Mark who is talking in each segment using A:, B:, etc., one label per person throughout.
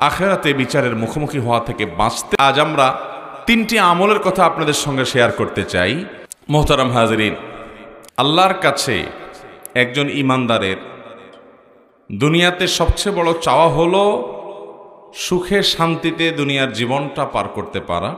A: আখিরাতে বিচারের মুখোমুখি হওয়া থেকে বাঁচতে আজ আমরা তিনটি আমলের কথা আপনাদের সঙ্গে শেয়ার করতে চাই। মোহতারাম হাজরিন, আল্লাহর কাছে একজন ঈমানদারের দুনিয়াতে সবচেয়ে বড় চাওয়া হলো সুখে শান্তিতে দুনিয়ার জীবনটা পার করতে পারা,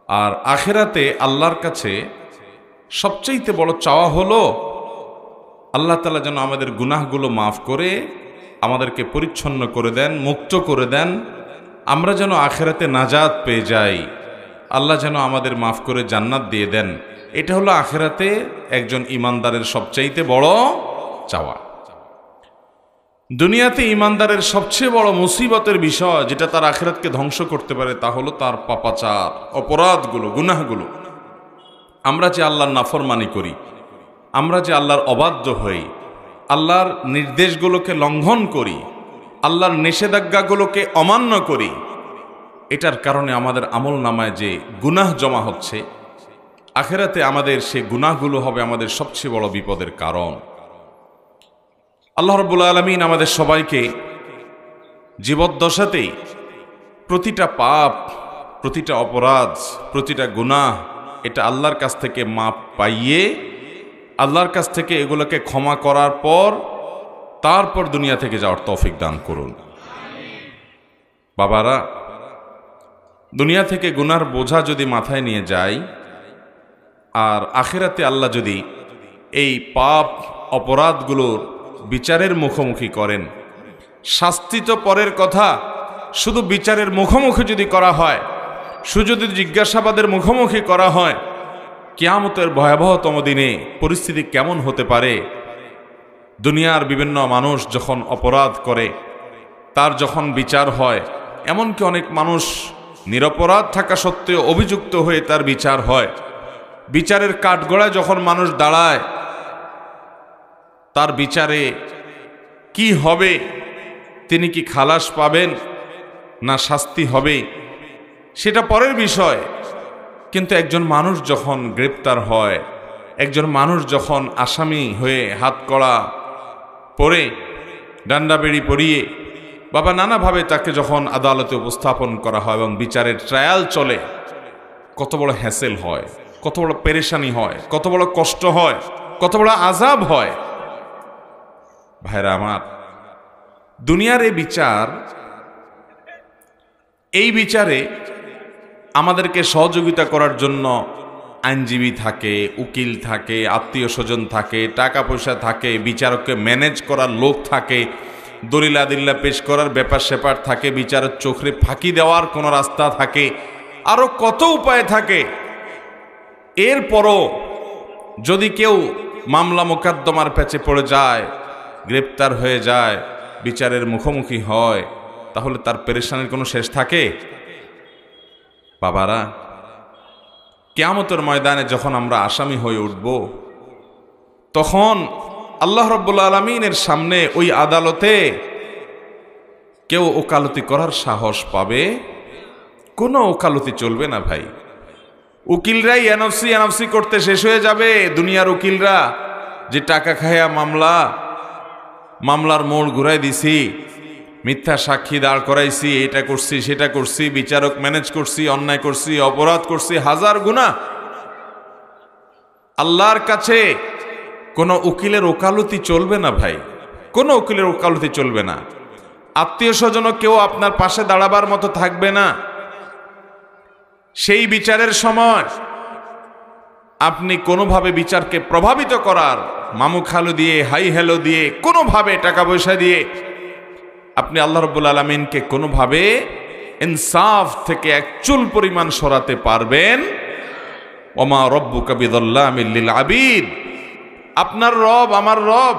A: আর আখিরাতে আল্লাহর কাছে সবচেয়ে বড় চাওয়া হলো আল্লাহ তাআলা যেন আমাদের গুনাহগুলো মাফ করে আমাদেরকে পরিচ্ছন্ন করে দেন, মুক্ত করে দেন, আমরা যেন আখিরাতে নাজাত পেয়ে যাই, আল্লাহ যেন আমাদের মাফ করে জান্নাত দিয়ে দেন। এটা হলো আখিরাতে একজন ঈমানদারের সবচাইতে বড় চাওয়া। দুনিয়াতে ঈমানদারের সবচেয়ে বড় মুসিবতের বিষয় যেটা তার আখিরাতকে ধ্বংস করতে পারে তা হলো তার পাপাচার, অপরাধগুলো, গুনাহগুলো। আমরা যে আল্লাহর নাফরমানি করি, আমরা যে আল্লাহর অবাধ্য হই, আল্লাহর নির্দেশগুলোকে লঙ্ঘন করি, আল্লাহর নিষেধাজ্ঞাগুলোকে অমান্য করি, এটার কারণে আমাদের আমল নামায় যে গুনাহ জমা হচ্ছে, আখিরাতে আমাদের সে গুনাহগুলো হবে আমাদের সবচেয়ে বড় বিপদের কারণ। আল্লাহ রাব্বুল আলামিন আমাদের সবাইকে জীবদ্দশাতেই প্রতিটা পাপ, প্রতিটা অপরাধ, প্রতিটা গুনাহ এটা আল্লাহর কাছ থেকে মাপ পাইয়ে আল্লাহর কাছ থেকে এগুলোকে ক্ষমা করার পর তারপর দুনিয়া থেকে যাওয়ার তৌফিক দান করুন। বাবারা, দুনিয়া থেকে গুনার বোঝা যদি মাথায় নিয়ে যায় আর আখিরাতে আল্লাহ যদি এই পাপ অপরাধগুলোর বিচারের মুখোমুখি করেন, শাস্তি তো পরের কথা, শুধু বিচারের মুখোমুখি যদি করা হয়, শুধু যদি জিজ্ঞাসাবাদের মুখোমুখি করা হয়, কিয়ামতের ভয়াবহতম দিনে পরিস্থিতি কেমন হতে পারে। দুনিয়ার বিভিন্ন মানুষ যখন অপরাধ করে তার যখন বিচার হয়, এমনকি অনেক মানুষ নিরপরাধ থাকা সত্ত্বেও অভিযুক্ত হয়ে তার বিচার হয়, বিচারের কাঠগড়ায় যখন মানুষ দাঁড়ায় তার বিচারে কি হবে, তিনি কি খালাস পাবেন না শাস্তি হবে সেটা পরের বিষয়। কিন্তু একজন মানুষ যখন গ্রেপ্তার হয়, একজন মানুষ যখন আসামি হয়ে হাতকড়া পরে ডান্ডা বেড়ি পরিয়ে বাবা নানাভাবে তাকে যখন আদালতে উপস্থাপন করা হয় এবং বিচারের ট্রায়াল চলে, কত বড় হ্যাসেল হয়, কত বড় পেরেশানি হয়, কত বড় কষ্ট হয়, কত বড় আযাব হয়। ভাইরা আমার, দুনিয়ার এই বিচারে আমাদেরকে সহযোগিতা করার জন্য আইনজীবী থাকে, উকিল থাকে, আত্মীয় স্বজন থাকে, টাকা পয়সা থাকে, বিচারককে ম্যানেজ করার লোক থাকে, দলিল আদিল্লা পেশ করার ব্যাপার স্যাপার থাকে, বিচারের চোখে ফাঁকি দেওয়ার কোনো রাস্তা থাকে, আরো কত উপায় থাকে। এরপরও যদি কেউ মামলা মোকদ্দমার প্যাচে পড়ে যায়, গ্রেপ্তার হয়ে যায়, বিচারের মুখোমুখি হয়, তাহলে তার পেরেশানির কোনো শেষ থাকে? বাবারা, কিয়ামতের ময়দানে যখন আমরা আসামি হয়ে উঠব, তখন আল্লাহ রাব্বুল আলামিনের সামনে ওই আদালতে কেউ ওকালতি করার সাহস পাবে? কোনো ওকালতি চলবে না ভাই। উকিলরাই এনএফসি করতে শেষ হয়ে যাবে। দুনিয়ার উকিলরা যে টাকা খায়া মামলার মোড় ঘুরাই দিছি, মিথ্যা সাক্ষী দাঁড় করাইছি, এটা করছি সেটা করছি, বিচারক ম্যানেজ করছি, অন্যায় করছি, অপরাধ করছি, হাজার গুনাহ। আল্লাহর কাছে কোনো উকিলের ওকালতি চলবে না ভাই, কোনো উকিলের ওকালতি চলবে না। আত্মীয় স্বজনও কেউ আপনার পাশে দাঁড়াবার মতো থাকবে না। সেই বিচারের সময় আপনি কোনোভাবে বিচারকে প্রভাবিত করার মামু খালু দিয়ে, হাই হ্যালো দিয়ে, কোনোভাবে টাকা পয়সা দিয়ে আপনি আল্লাহ রাব্বুল আলামিনকে কোনোভাবে ইনসাফ থেকে এক চুল পরিমাণ সরাতে পারবেন? ওমা রব্বুকা বিযাল্লামিল লিল আবিদ। আপনার রব, আমার রব,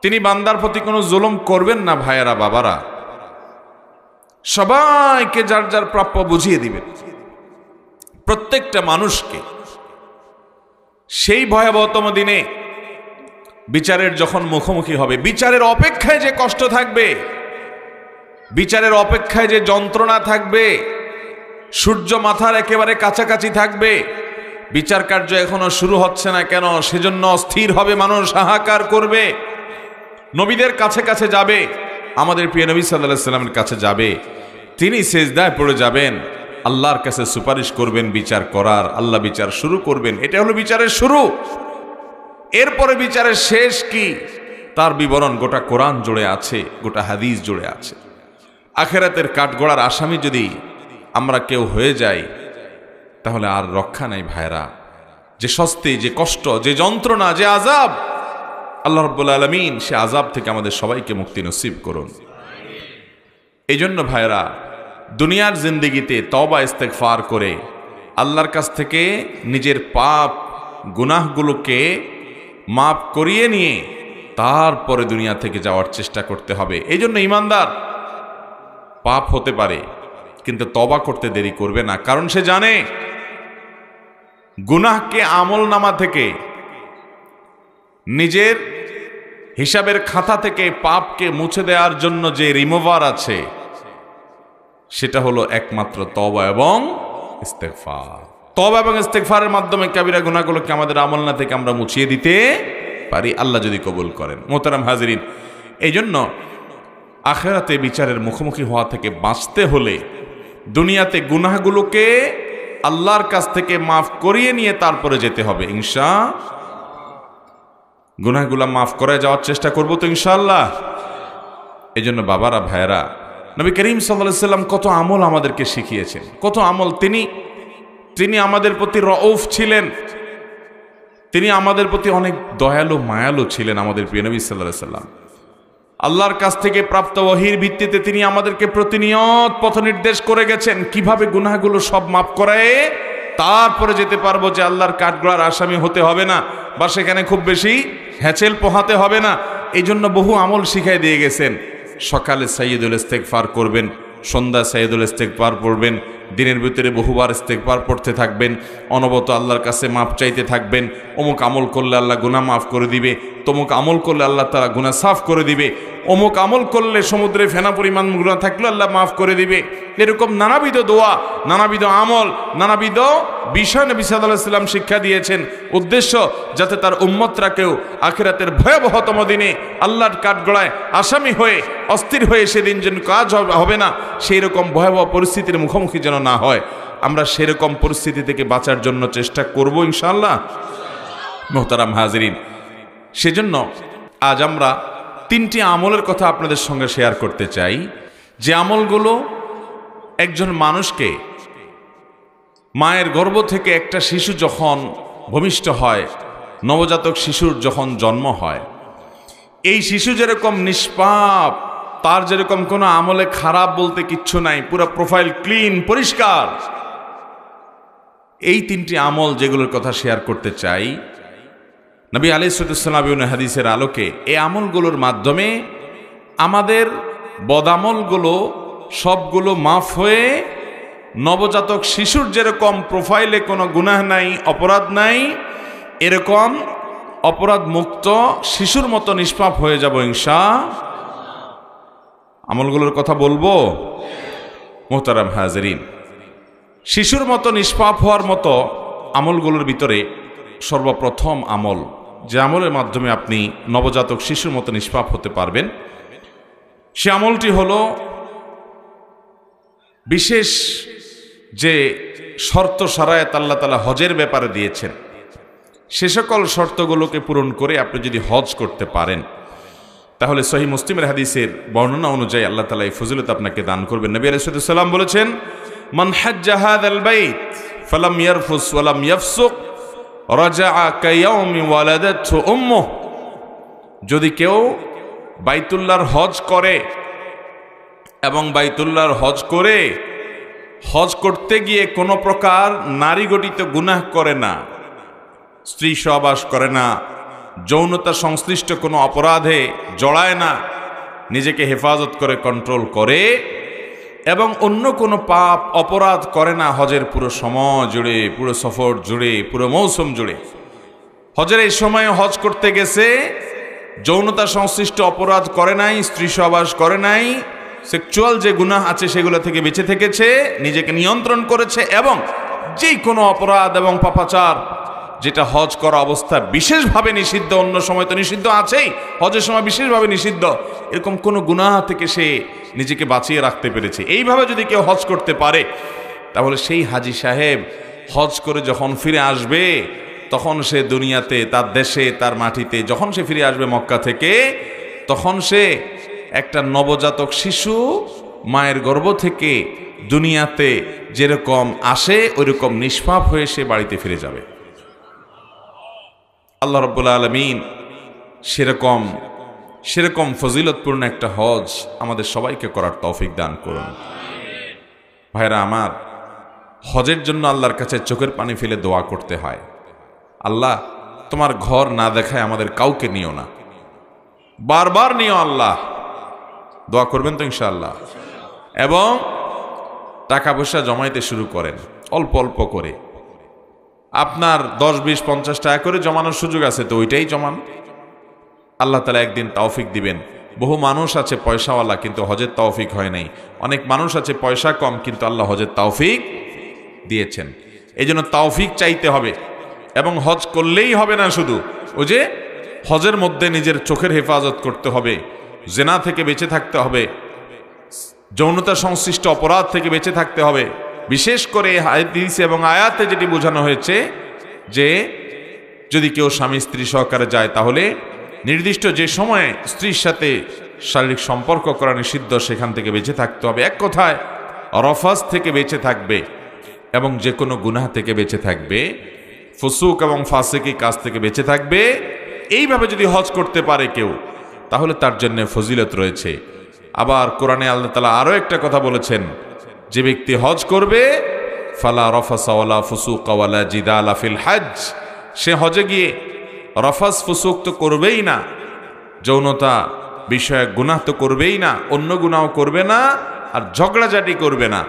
A: তিনি বান্দার প্রতি কোনো জুলুম করবেন না। ভাইয়েরা, বাবারা, সবাইকে যার যার প্রাপ্য বুঝিয়ে দিবেন, প্রত্যেকটা মানুষকে। সেই ভয়াবহতম দিনে বিচারের যখন মুখোমুখি হবে, বিচারের অপেক্ষায় যে কষ্ট থাকবে, বিচারের অপেক্ষায় যে যন্ত্রণা থাকবে, সূর্য মাথার একেবারে কাছাকাছি থাকবে, বিচার কার্য এখনো শুরু হচ্ছে না কেন, সেজন্য অস্থির হবে মানুষ, হাহাকার করবে, নবীদের কাছে কাছে যাবে, আমাদের প্রিয় নবী সাল্লাল্লাহু আলাইহি সাল্লামের কাছে যাবে, তিনি সিজদায় পড়ে যাবেন, আল্লাহর কাছে সুপারিশ করবেন বিচার করার, আল্লাহ বিচার শুরু করবেন। এটা হলো বিচারের শুরু। এরপরে বিচারের শেষ কি, তার বিবরণ গোটা কোরআন জুড়ে আছে, গোটা হাদিস জুড়ে আছে। আখিরাতের কাঠগড়ার আসামি যদি আমরা কেউ হয়ে যাই, তাহলে আর রক্ষা নাই ভাইরা। যে শাস্তি, যে কষ্ট, যে যন্ত্রণা, যে আযাব, আল্লাহ রাব্বুল আলামিন সে আযাব থেকে আমাদের সবাইকে মুক্তি নসিব করুন। এই জন্য ভাইরা, দুনিয়ার জিন্দেগিতে তওবা ইস্তেগফার করে আল্লাহর কাছ থেকে নিজের পাপ গুনাহগুলোকে মাফ করিয়ে নিয়ে তারপরে দুনিয়া থেকে যাওয়ার চেষ্টা করতে হবে। এই জন্য ঈমানদার পাপ হতে পারে, কিন্তু তওবা করতে দেরি করবে না, কারণ সে জানে গুনাহকে আমলনামা থেকে, নিজের হিসাবের খাতা থেকে পাপকে মুছে দেওয়ার জন্য যে রিমুভার আছে, সেটা হলো একমাত্র তওবা এবং ইস্তেগফার। তওবা এবং ইস্তেগফারের মাধ্যমে কাবিরা গুনাহগুলোকে আমাদের আমলনা থেকে আমরা মুছিয়ে দিতে পারি, আল্লাহ যদি কবুল করেন। মোহতারাম হাজিরিন, এই জন্য আখিরাতে বিচারের মুখোমুখি হওয়া থেকে বাঁচতে হলে দুনিয়াতে গুনাহগুলোকে আল্লাহর কাছ থেকে মাফ করিয়ে নিয়ে তারপরে যেতে হবে ইনশাআল্লাহ। গুনাহগুলো মাফ করে যাওয়ার চেষ্টা করব তো ইনশাআল্লাহ। এই জন্য বাবারা, ভাইয়েরা, নবী করিম সাল্লাল্লাহু আলাইহি সাল্লাম কত আমল আমাদেরকে শিখিয়েছেন, কত আমল। তিনি আমাদের প্রতি রউফ ছিলেন, তিনি আমাদের প্রতি অনেক দয়ালু মায়ালু ছিলেন। আমাদের প্রিয় নবী সাল্লাল্লাহু আলাইহি সাল্লাম আল্লাহর কাছ থেকে প্রাপ্ত ওহীর ভিত্তিতে তিনি আমাদেরকে প্রতিনিয়ত পথ নির্দেশ করে গেছেন, কিভাবে গুনাহগুলো সব মাফ করায় তারপরে যেতে পারবো, যে আল্লাহর কাঠগড়ার আসামি হতে হবে না বা সেখানে খুব বেশি হ্যাচেল পোহাতে হবে না। এই জন্য বহু আমল শিখাই দিয়ে গেছেন। সকালে সাইয়্যিদুল ইস্তেগফার করবেন, সন্ধ্যা সাইয়্যিদুল ইস্তেগফার পড়বেন, দিনের ভিতরে বহুবার ইস্তেগফার পড়তে থাকবেন, অনবরত আল্লাহর কাছে মাফ চাইতে থাকবেন। অমুক আমল করলে আল্লাহ গুনাহ মাফ করে দিবে, তমুক আমল করলে আল্লাহ তাআলা গুনাহ সাফ করে দিবে, অমুক আমল করলে সমুদ্রে ফেনা পরিমাণ গুনাহ থাকলে আল্লাহ মাফ করে দিবে। এরকম নানাবিধ দোয়া, নানাবিধ আমল, নানাবিধ বিষয় নবী সাল্লাল্লাহু আলাইহি সাল্লাম শিক্ষা দিয়েছেন, উদ্দেশ্য যাতে তার উম্মতরা কেউ আখিরাতের ভয়াবহতম দিনে আল্লাহর কাঠগড়ায় আসামি হয়ে অস্থির হয়ে সেদিন যেন কাজ হবে না, সেই রকম ভয়াবহ পরিস্থিতির মুখোমুখি যেন না হয়। আমরা সেরকম পরিস্থিতি থেকে বাঁচার জন্য চেষ্টা করব ইনশাআল্লাহ। মুহতারাম হাজিরিন, সেজন্য আজ আমরা তিনটি আমলের কথা আপনাদের সঙ্গে শেয়ার করতে চাই, যে আমলগুলো একজন মানুষকে মায়ের গর্ভ থেকে একটা শিশু যখন ভূমিষ্ঠ হয়, নবজাতক শিশুর যখন জন্ম হয়, এই শিশু যেরকম নিষ্পাপ, তার যেরকম কোনো আমলে খারাপ বলতে কিচ্ছু নাই, পুরো প্রোফাইল ক্লিন, পরিষ্কার। এই তিনটি আমল যেগুলোর কথা শেয়ার করতে চাই, নবী আলাইহিস সালাম হাদিসের আলোকে এই আমলগুলোর মাধ্যমে আমাদের বদামলগুলো সবগুলো মাফ হয়ে নবজাতক শিশুর যেরকম প্রোফাইলে কোনো গুনাহ নাই, অপরাধ নাই, এরকম অপরাধ মুক্ত শিশুর মতো নিষ্পাপ হয়ে যাব ইনশাআল্লাহ। আমলগুলোর কথা বলবো। মুহতারাম হাজিরিন, শিশুর মতো নিষ্পাপ হওয়ার মতো আমলগুলোর ভিতরে সর্বপ্রথম আমল, যে আমলের মাধ্যমে আপনি নবজাতক শিশুর মতো নিষ্পাপ হতে পারবেন, সে আমলটি হলো বিশেষ যে শর্ত শারায়াত আল্লাহ তাআলা হজের ব্যাপারে দিয়েছেন, সে সকল শর্তগুলোকে পূরণ করে আপনি যদি হজ করতে পারেন, তাহলে সহিহ মুসলিমের হাদিসের বর্ণনা অনুযায়ী আল্লাহ তাআলা এই ফজিলত আপনাকে দান করবেন। নবী আলাইহিস সালাম বলেছেন, মান হাজ্জা হাযাল বাইত ফালাম ইয়ারফুস ওয়ালাম ইয়াফসুক রাজাআ কায়াউমি ওয়ালাদাতহু উম্মুহ। যদি কেউ বাইতুল্লাহর হজ করে এবং বাইতুল্লাহর হজ করে হজ করতে গিয়ে কোনো প্রকার নারী গঠিত গুনাহ করে না, স্ত্রী সহবাস করে না, যৌনতা সংশ্লিষ্ট কোনো অপরাধে জড়ায় না, নিজেকে হেফাজত করে কন্ট্রোল করে এবং অন্য কোনো পাপ অপরাধ করে না হজের পুরো সময় জুড়ে, পুরো সফর জুড়ে, পুরো মৌসুম জুড়ে, হজের এই সময়ে হজ করতে গেছে, যৌনতা সংশ্লিষ্ট অপরাধ করে নাই, স্ত্রী সহবাস করে নাই, সেক্সুয়াল যে গুনাহ আছে সেগুলো থেকে বেঁচে থেকেছে, নিজেকে নিয়ন্ত্রণ করেছে এবং যেই কোনো অপরাধ এবং পাপাচার যেটা হজ করা অবস্থা বিশেষভাবে নিষিদ্ধ, অন্য সময় তো নিষিদ্ধ আছেই, হজের সময় বিশেষভাবে নিষিদ্ধ, এরকম কোনো গুনাহ থেকে সে নিজেকে বাঁচিয়ে রাখতে পেরেছে। এইভাবে যদি কেউ হজ করতে পারে, তাহলে সেই হাজি সাহেব হজ করে যখন ফিরে আসবে, তখন সে দুনিয়াতে, তার দেশে, তার মাটিতে যখন সে ফিরে আসবে মক্কা থেকে, তখন সে একটা নবজাতক শিশু মায়ের গর্ভ থেকে দুনিয়াতে যেরকম আসে ওইরকম নিষ্পাপ হয়ে সে বাড়িতে ফিরে যাবে। আল্লাহ রাব্বুল আলামিন সেরকম ফজিলতপূর্ণ একটা হজ আমাদের সবাইকে করার তৌফিক দান করুন। ভাইরা আমার, হজের জন্য আল্লাহর কাছে চোখের পানি ফেলে দোয়া করতে হয়, আল্লাহ তোমার ঘর না দেখায় আমাদের কাউকে নিও না, বারবার নিও আল্লাহ। দোয়া করবেন তো ইনশাআল্লাহ। এবং টাকা পয়সা জমাইতে শুরু করেন, অল্প অল্প করে। আপনার 10, 20, 50 টাকা করে জমানোর সুযোগ আছে তো ওইটাই জমান। আল্লাহ তাআলা একদিন তৌফিক দিবেন। বহু মানুষ আছে পয়সাওয়ালা কিন্তু হজের তৌফিক হয় নাই, অনেক মানুষ আছে পয়সা কম কিন্তু আল্লাহ হজের তৌফিক দিয়েছেন। এই জন্য তৌফিক চাইতে হবে। এবং হজ করলেই হবে না, শুধু ওই যে হজের মধ্যে নিজের চোখের হেফাজত করতে হবে, জেনা থেকে বেঁচে থাকতে হবে, যৌনতা সংশ্লিষ্ট অপরাধ থেকে বেঁচে থাকতে হবে। বিশেষ করে হাদিস এবং আয়াতে যেটি বোঝানো হয়েছে যে যদি কেউ স্বামী স্ত্রী সহকারে যায় তাহলে নির্দিষ্ট যে সময়ে স্ত্রীর সাথে শারীরিক সম্পর্ক করা নিষিদ্ধ, সেখান থেকে বেঁচে থাকতে হবে। এক কথায় রফাস থেকে বেঁচে থাকবে এবং যে কোনো গুনাহ থেকে বেঁচে থাকবে, ফুসুক এবং ফাসিকি কাজ থেকে বেঁচে থাকবে। এইভাবে যদি হজ করতে পারে কেউ, তাহলে তার জন্য ফজিলত রয়েছে। আবার কোরআনে আল্লাহ তাআলা আরো একটা কথা বলেছেন, যে ব্যক্তি হজ করবে ফালা রফাসা ওয়ালা ফুসুকা ওয়ালা জিদালা ফিল হজ, সে হজে গিয়ে রফাস ফুসুক তো করবেই না, যৌনতা বিষয়ক গুনাহ তো করবেই না, অন্য গুনাহ করবে না, আর ঝগড়াঝাটি করবে না,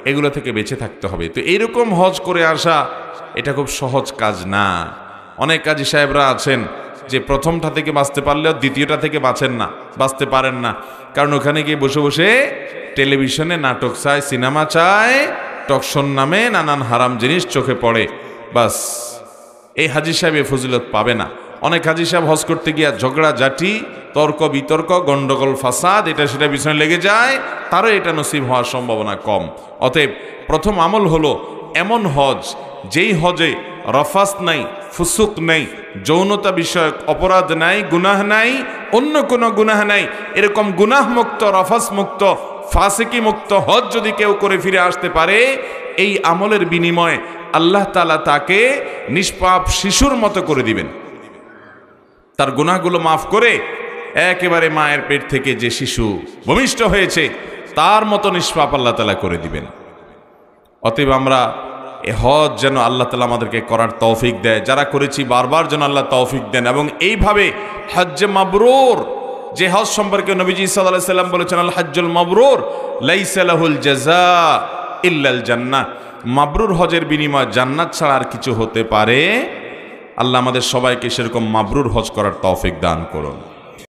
A: এগুলো থেকে বেঁচে থাকতে হবে। তো এইরকম হজ করে আসা এটা খুব সহজ কাজ না। অনেক কাজী সাহেবরা আছেন যে প্রথমটা থেকে বাঁচতে পারলেও দ্বিতীয়টা থেকে বাঁচতে পারেন না, কারণ ওখানে গিয়ে বসে বসে টেলিভিশনে নাটক চায়, সিনেমা চায়, টকশন নামে নানান হারাম জিনিস চোখে পড়ে, বাস এই হাজি সাহেব এ ফজিলত পাবে না। অনেক হাজি সাহেব হজ করতে গিয়া ঝগড়া ঝাঁটি, তর্ক বিতর্ক, গন্ডগোল, ফাসাদ, এটা সেটা পিছনে লেগে যায়, তারও এটা নসিব হওয়ার সম্ভাবনা কম। অতএব প্রথম আমল হলো এমন হজ, যেই হজে রফাস নাই, ফুসুক নাই, যৌনতা বিষয়ক অপরাধ নাই, গুনাহ নাই, অন্য কোনো গুনাহ নাই, এরকম গুনাহ মুক্ত, রফাস মুক্ত, ফাসিকি মুক্ত হজ যদি কেউ করে ফিরে আসতে পারে, এই আমলের বিনিময়ে আল্লাহ তাআলা তাকে নিষ্পাপ শিশুর মতো করে দিবেন। তার গুনাহগুলো মাফ করে একেবারে মায়ের পেট থেকে যে শিশু ভূমিষ্ঠ হয়েছে তার মতো নিষ্পাপ আল্লাহ তাআলা করে দিবেন। অতএব আমরা এ হজ যেন আল্লাহ তাআলা আমাদেরকে করার তৌফিক দেয়, যারা করেছি বারবার যেন আল্লাহ তৌফিক দেন। এবং এইভাবে হজ্জে মাবরুর, যে হজ সম্পর্কে নবীজি সাল্লাল্লাহু আলাইহি সাল্লাম বলেছেন, আল হজ্জুল মাবরুর লাইসা লাহুল জাযা ইল্লাল জান্নাহ, মাবরুর হজের বিনিময় জান্নাত ছাড়া আর কিছু হতে পারে। আল্লাহ আমাদের সবাইকে সেরকম মাবরুর হজ করার তৌফিক দান করুন।